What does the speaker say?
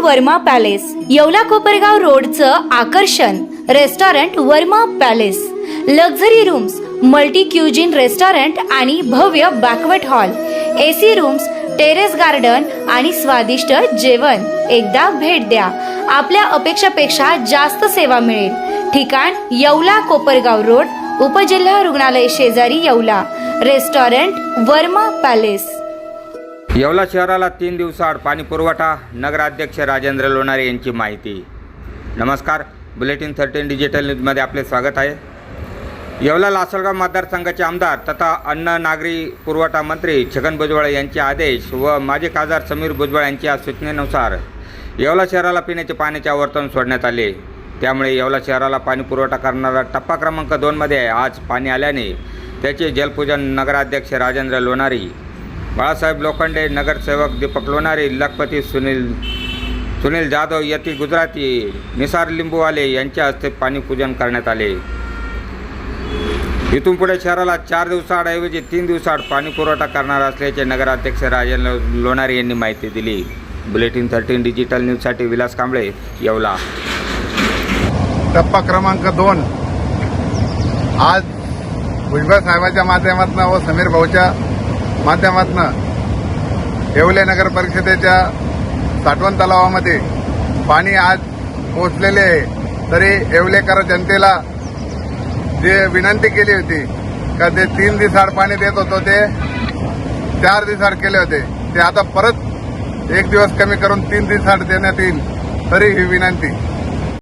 Verma Palace, Yeola Kopargaon रोडचं आकर्षण restaurant Varma Palace, luxury rooms, multi cuisine restaurant आणि भव्य banquet hall, AC rooms, terrace garden आणि स्वादिष्ट जेवण. एकदा भेट द्या. आपल्या अपेक्षापेक्षा जास्त सेवा मिळेल. ठिकाण येवला कोपरगाव रोड, उपजिल्हा रुग्णालय शेजारी येवला. Restaurant Varma Palace. येवला शहराला 3 दिवसाआड पाणी पुरवठा. नगराध्यक्ष राजेंद्र लोणारे यांची माहिती. नमस्कार, बुलेटिन 13 डिजिटल न्यूजमध्ये आपले स्वागत आहे. येवला लासलगाव मतदारसंघाचे आमदार तथा अन्न नागरी पुरवठा मंत्री छगन भुजबळ यांचे आदेश व माजी खासदार समीर भुजबळ यांच्या सूचनेनुसार येवला शहराला पिण्याचे पाण्याचे आवर्तन सोडण्यात आले. त्यामुळे येवला शहराला पाणी पुरवठा करणारा टप्पा क्रमांक 2 मध्ये आज पाणी आल्याने त्याचे जलपूजन नगराध्यक्ष राजेंद्र लोणारी, बाळासाहेब लोखंडे, नगरसेवक दीपक लोणारी, लखपती सुनील जाधव, यती गुजराती, निसार लिंबूवाले यांच्या हस्ते पाणी पूजन करण्यात आले. इथून पुढे शहराला 4 दिवसाआडऐवजी 3 दिवसाआड पाणी पुरवठा करणार असल्याचे नगराध्यक्ष राजेंद्र लोणारे यांनी माहिती दिली. बुलेटिन 13 डिजिटल न्यूजसाठी विलास कांबळे, येवला. टप्पा क्रमांक 2 आज भुजबळ साहेबांच्या माध्यमातून व समीर भाऊच्या माध्यमातून येवले नगर परिषदेच्या साठवण तलावामध्ये पाणी आज पोहोचलेले आहे. तरी येवलेकर जनतेला जे विनंती केली होती का ते 3 दिवसाआड पाणी देत होतो ते 4 दिवसाआड केले होते, ते आता परत 1 दिवस कमी करून 3 दिवसाआड देण्यात येईल. तरी ही विनंती